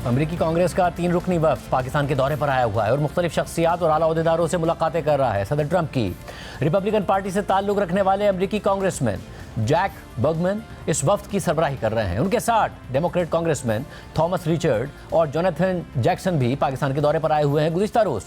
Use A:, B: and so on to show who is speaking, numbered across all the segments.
A: امریکی کانگریس کا 3 رکنی وفد پاکستان کے دورے پر آیا ہوا ہے اور مختلف شخصیات اور اعلیٰ عہدیداروں سے ملاقاتیں کر رہا ہے۔ صدر ٹرمپ کی ریپبلکن پارٹی سے تعلق رکھنے والے امریکی کانگریس مین جیک برگمن اس وفد کی سربراہی کر رہے ہیں۔ ان کے ساتھ ڈیموکریٹ کانگریس مین تھامس ریچرڈ اور جوناتھن جیکسن بھی پاکستان کے دورے پر آئے ہوئے ہیں۔ گزشتہ روز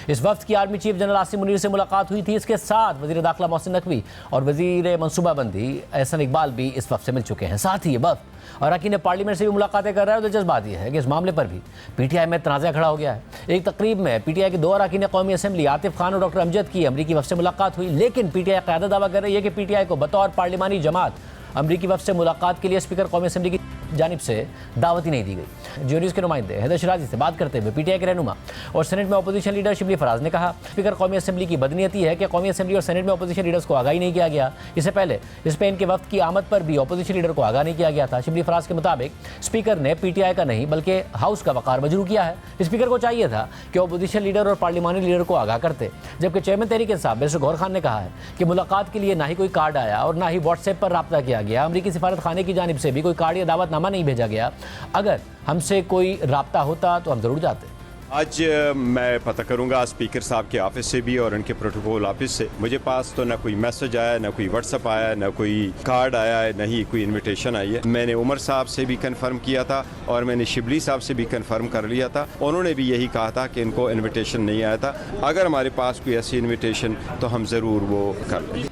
A: اس وفد کی army chief general Asim Munir سے ملاقات ہوئی تھی۔ اس کے ساتھ وزیر داخلہ محسن نقوی اور وزیر منصوبہ بندی احسن اقبال بھی اس وفد سے مل چکے ہیں۔ ساتھ ہی یہ وفد اراکین پارلیمنٹ سے بھی ملاقاتیں کر رہا ہے۔ دلچسپ بات یہ ہے کہ اس معاملے پر بھی پی ٹی آئی میں تنازع کھڑا ہو گیا ہے۔ ایک تقریب میں پی ٹی آئی کے 2 اراکین قومی اسمبلی عاطف خان اور ڈاکٹر امجد کی امریکی وفد سے ملاقات ہوئی، لیکن پی ٹی آئی قیادت دعویٰ کر رہی ہے کہ پی ٹی آئی کو بطور پارلیمانی جماعت امریکی وفد سے ملاقات کے لیے اسپیکر قومی اسمبلی کی جانب سے دعوت ہی نہیں دی گئی۔ جیو نیوز کے نمائندے حیدر شیرازی سے بات کرتے ہوئے پی ٹی آئی کے رہنما اور سینٹ میں اپوزیشن لیڈر شبلی فراز نے کہا اسپیکر قومی اسمبلی کی بدنیتی ہے کہ قومی اسمبلی اور سینٹ میں اپوزیشن لیڈرز کو آگاہی نہیں کیا گیا۔ اس سے پہلے اسپین کے وفد کی آمد پر بھی اپوزیشن لیڈر کو آگاہ نہیں کیا گیا تھا۔ شبلی فراز کے مطابق اسپیکر نے پی ٹی آئی کا نہیں بلکہ ہاؤس کا وقار مجروح کیا ہے۔ اسپیکر کو چاہیے تھا کہ اپوزیشن لیڈر اور پارلیمانی لیڈر کو آگاہ کرتے، جبکہ چیئرمین تحریک انصاف بیرسٹر گوہر خان نے کہا ہے کہ ملاقات کے لیے نہ ہی کوئی کارڈ آیا اور نہ ہی واٹس ایپ پر رابطہ کیا گیا۔ امریکی سفارت خانے کی جانب سے بھی کوئی کارڈ یا دعوت نامہ نہیں بھیجا گیا۔ اگر ہم سے کوئی رابطہ ہوتا تو ہم ضرور جاتے۔
B: آج میں پتہ کروں گا اسپیکر صاحب کے آفس سے بھی اور ان کے پروٹوکول آفس سے۔ مجھے پاس تو نہ کوئی میسج آیا، نہ کوئی واٹس ایپ آیا، نہ کوئی کارڈ آیا ہے، نہ ہی کوئی انویٹیشن آئی ہے۔ میں نے عمر صاحب سے بھی کنفرم کیا تھا اور میں نے شبلی صاحب سے بھی کنفرم کر لیا تھا، انہوں نے بھی یہی کہا تھا کہ ان کو انویٹیشن نہیں آیا تھا۔ اگر ہمارے پاس کوئی ایسی انویٹیشن تو ہم ضرور وہ کر لیں۔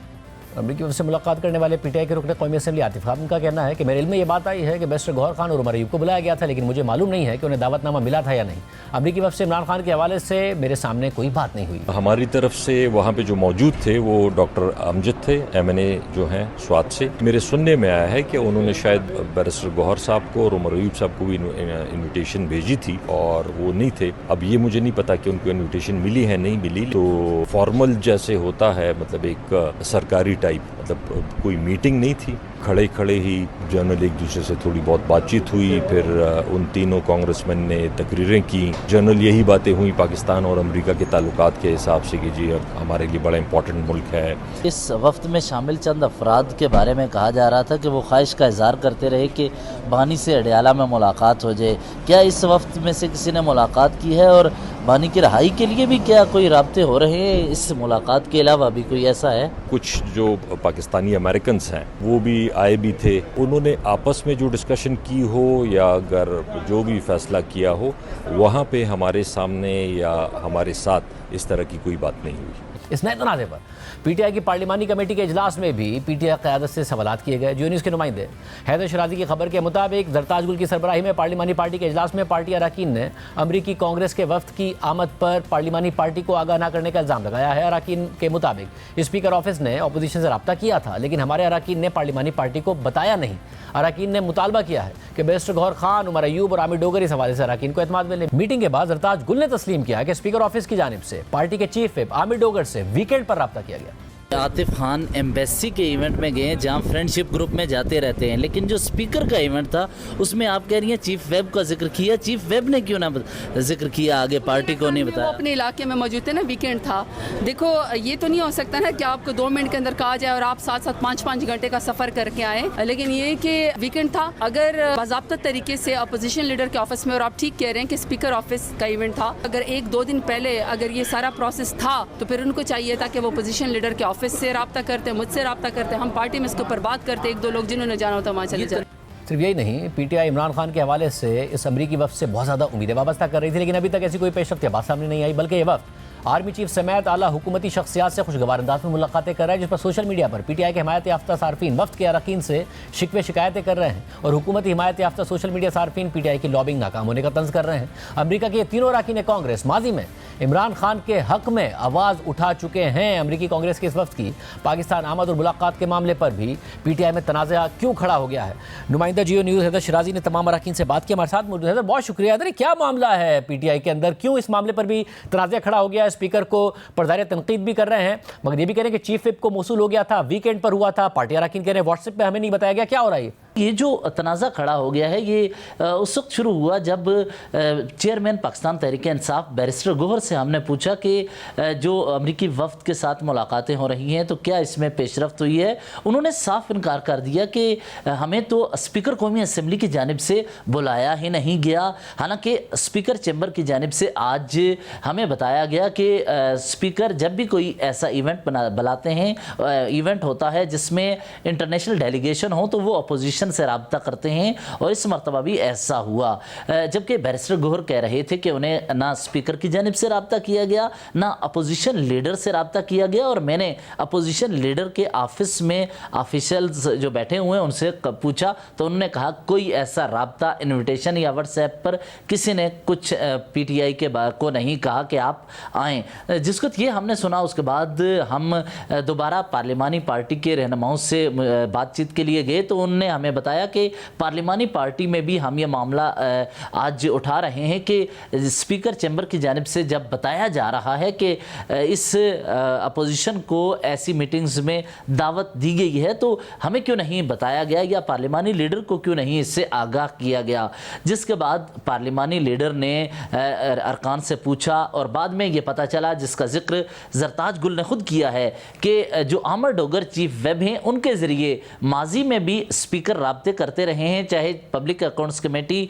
A: امریکی وفد سے ملاقات کرنے والے پی ٹی آئی کے رکن قومی اسمبلی عاطف خان کا کہنا ہے کہ میرے علم میں یہ بات آئی ہے کہ بیرسٹر گوہر خان اور عمر ایوب کو بلایا گیا تھا، لیکن مجھے معلوم نہیں ہے کہ انہیں دعوت نامہ ملا تھا یا نہیں۔ امریکی وفد سے عمران خان کے حوالے سے میرے سامنے کوئی بات نہیں ہوئی۔
C: ہماری طرف سے وہاں پہ جو موجود تھے وہ ڈاکٹر امجد تھے، ایم این اے جو ہیں سوات سے۔ میرے سننے میں آیا ہے کہ انہوں نے شاید بیرسٹر گوہر صاحب کو اور عمر ایوب صاحب کو بھی انویٹیشن بھیجی تھی اور وہ نہیں تھے۔ اب یہ مجھے نہیں پتا کہ ان کو انویٹیشن ملی ہے نہیں ملی، تو فارمل جیسے ہوتا ہے، مطلب ایک سرکاری ٹائپ، مطلب کوئی میٹنگ نہیں تھی، کھڑے کھڑے ہی جنرل ایک دوسرے سے تھوڑی بہت بات چیت ہوئی، پھر ان تینوں کانگریس مین نے تقریریں کی۔ جنرل یہی باتیں ہوئی پاکستان اور امریکہ کے تعلقات کے حساب سے کہ جی اب ہمارے لیے بڑا امپورٹنٹ ملک ہے۔
D: اس وفد میں شامل چند افراد کے بارے میں کہا جا رہا تھا کہ وہ خواہش کا اظہار کرتے رہے کہ بانی سے اڈیالہ میں ملاقات ہو جائے۔ کیا اس وفد میں سے کسی نے ملاقات کی ہے اور بانی کی رہائی کے لیے بھی کیا کوئی رابطے ہو رہے ہیں؟ اس ملاقات کے علاوہ بھی کوئی ایسا ہے؟
C: کچھ جو پاکستانی امریکنز ہیں وہ بھی آئے بھی تھے، انہوں نے آپس میں جو ڈسکشن کی ہو یا اگر جو بھی فیصلہ کیا ہو وہاں پہ ہمارے سامنے یا ہمارے ساتھ اس طرح کی کوئی بات نہیں ہوئی۔
A: اس نئے تنازع پر پی ٹی آئی کی پارلیمانی کمیٹی کے اجلاس میں بھی پی ٹی آئی قیادت سے سوالات کیے گئے۔ جیو نیوز کے نمائندے حیدر شیرازی کی خبر کے مطابق زرتاج گل کی سربراہی میں پارلیمانی پارٹی کے اجلاس میں پارٹی اراکین نے امریکی کانگریس کے وفد کی آمد پر پارلیمانی پارٹی کو آگاہ نہ کرنے کا الزام لگایا ہے۔ اراکین کے مطابق اسپیکر آفس نے اپوزیشن سے رابطہ کیا تھا، لیکن ہمارے اراکین نے پارلیمانی پارٹی کو بتایا نہیں۔ اراکین نے مطالبہ کیا ہے کہ بیرسٹر گوہر خان، عمر ایوب اور عامر ڈوگر اس حوالے سے اراکین کو اعتماد ملے۔ میٹنگ کے بعد زرتاج گل نے تسلیم کیا کہ اسپیکر آفس کی جانب سے پارٹی کے چیف وپ عامر ڈوگر سے ویکینڈ پر رابطہ کیا گیا۔
D: عاطف خان ایمبیسی کے ایونٹ میں گئے جہاں فرینڈ شپ گروپ میں جاتے رہتے ہیں، لیکن جو اسپیکر کا ایونٹ تھا اس میں آپ کہہ رہی ہیں چیف ویب کا ذکر کیا۔ چیف ویب نے کیوں نہ ذکر کیا، آگے پارٹی کو نہیں بتایا؟
E: وہ اپنے علاقے میں موجود تھے نا، ویکینڈ تھا۔ دیکھو یہ تو نہیں ہو سکتا نا کہ آپ کو 2 منٹ کے اندر کہا جائے اور آپ ساتھ ساتھ 5 گھنٹے کا سفر کر کے آئیں، لیکن یہ کہ ویکینڈ تھا۔ اگر باضابطہ طریقے سے اپوزیشن لیڈر کے آفس میں، اور آپ ٹھیک کہہ رہے ہیں کہ اسپیکر آفس کا ایونٹ تھا، اگر 1-2 دن پہلے اگر یہ سارا پروسیس تھا تو پھر ان کو چاہیے تھا کہ وہ اپوزیشن لیڈر کے آفس سے رابطہ کرتے، مجھ سے رابطہ کرتے، ہم پارٹی میں اس کے اوپر بات کرتے، 1-2 لوگ جنہوں نے جانا ہوتا وہاں چلے جاتے۔
A: صرف یہی نہیں، پی ٹی آئی عمران خان کے حوالے سے اس امریکی وفد سے بہت زیادہ امیدیں وابستہ کر رہی تھی، لیکن ابھی تک ایسی کوئی پیش رفت یا بات سامنے نہیں آئی، بلکہ یہ وفد آرمی چیف سمیت اعلیٰ حکومتی شخصیات سے خوشگوار انداز میں ملاقاتیں کر رہا ہے، جس پر سوشل میڈیا پر پی ٹی آئی کے حمایت یافتہ صارفین وفد کے اراکین سے شکوے شکایتیں کر رہے ہیں اور حکومتی حمایت یافتہ سوشل میڈیا صارفین پی ٹی آئی کی لابنگ ناکام ہونے کا طنز کر رہے ہیں۔ امریکہ کے یہ تینوں اراکین کانگریس ماضی میں عمران خان کے حق میں آواز اٹھا چکے ہیں۔ امریکی کانگریس کے اس وفد کی پاکستان آمد اور ملاقات کے معاملے پر بھی پی ٹی آئی میں تنازع کیوں کھڑا ہو گیا ہے؟ نمائندہ جیو نیوز حیدر شیرازی نے تمام اراکین سے بات کی، ہمارے ساتھ موجود حیدر، بہت شکریہ۔ حیدر، کیا معاملہ ہے پی ٹی آئی کے اندر، کیوں اس معاملے پر بھی تنازع کھڑا ہو گیا ہے؟ اسپیکر کو پردار تنقید بھی کر رہے ہیں، مگر یہ بھی کہہ رہے ہیں کہ چیف وپ کو موصول ہو گیا تھا، ویکینڈ پر ہوا تھا، پارٹی اراکین کہہ رہے ہیں واٹس ایپ پہ ہمیں نہیں بتایا گیا، کیا ہو رہا ہے؟
D: یہ جو تنازع کھڑا ہو گیا ہے یہ اس وقت شروع ہوا جب چیئرمین پاکستان تحریک انصاف بیرسٹر گوہر سے ہم نے پوچھا کہ جو امریکی وفد کے ساتھ ملاقاتیں ہو رہی ہیں تو کیا اس میں پیش رفت ہوئی ہے. انہوں نے صاف انکار کر دیا کہ ہمیں تو اسپیکر قومی اسمبلی کی جانب سے بلایا ہی نہیں گیا. حالانکہ اسپیکر چیمبر کی جانب سے آج ہمیں بتایا گیا کہ اسپیکر جب بھی کوئی ایسا ایونٹ بلاتے ہیں، ایونٹ ہوتا ہے جس میں انٹرنیشنل ڈیلیگیشن ہو تو وہ اپوزیشن سے رابطہ کرتے ہیں، اور اس مرتبہ بھی ایسا ہوا. جبکہ بیرسٹر گوہر کہہ رہے تھے کہ انہیں نہ اسپیکر کی جانب سے رابطہ کیا گیا، نہ اپوزیشن لیڈر سے رابطہ کیا گیا. اور میں نے اپوزیشن لیڈر کے آفس میں آفیشلز جو بیٹھے ہوئے ہیں ان سے پوچھا تو انہوں نے کہا کوئی ایسا رابطہ انویٹیشن یا واٹس ایپ پر کسی نے کچھ پی ٹی آئی کے کو نہیں کہا کہ آپ آئیں. جس وقت یہ ہم نے سنا اس کے بعد ہم دوبارہ پارلیمانی پارٹی کے رہنماؤں سے بات چیت کے لیے گئے تو انہوں نے ہمیں بتایا کہ پارلیمانی پارٹی میں بھی ہم یہ معاملہ آج اٹھا رہے ہیں کہ اسپیکر چیمبر کی جانب سے جب بتایا جا رہا ہے کہ اس اپوزیشن کو ایسی میٹنگز میں دعوت دی گئی ہے تو ہمیں کیوں نہیں بتایا گیا یا پارلیمانی لیڈر کو کیوں نہیں اس سے آگاہ کیا گیا. جس کے بعد پارلیمانی لیڈر نے ارکان سے پوچھا اور بعد میں یہ پتہ چلا، جس کا ذکر زرتاج گل نے خود کیا ہے، کہ جو عامر ڈوگر چیف ویب ہیں ان کے ذریعے ماضی میں بھی اسپیکر رابطے کرتے رہے ہیں، چاہے پبلک اکاؤنٹس کمیٹی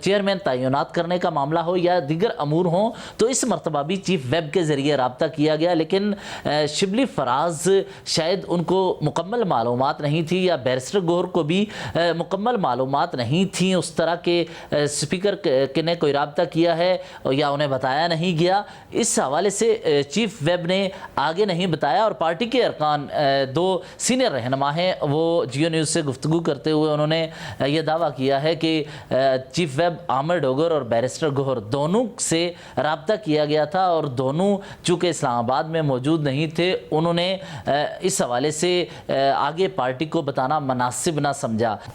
D: چیئرمین تعینات کرنے کا معاملہ ہو یا دیگر امور ہوں. تو اس مرتبہ بھی چیف ویب کے ذریعے رابطہ کیا گیا، لیکن شبلی فراز شاید ان کو مکمل معلومات نہیں تھی یا بیرسٹر گوہر کو بھی مکمل معلومات نہیں تھیں اس طرح کہ اسپیکر نے کوئی رابطہ کیا ہے یا انہیں بتایا نہیں گیا. اس حوالے سے چیف ویب نے آگے نہیں بتایا، اور پارٹی کے ارکان دو سینئر رہنما ہیں وہ جیو نیوز سے گفتگو کرتے ہوئے انہوں نے یہ دعویٰ کیا ہے کہ چیف ویب عامر ڈوگر اور بیرسٹر گوہر دونوں سے رابطہ کیا گیا تھا، اور دونوں چونکہ اسلام آباد میں موجود نہیں تھے انہوں نے اس حوالے سے آگے پارٹی کو بتانا مناسب نہ سمجھا.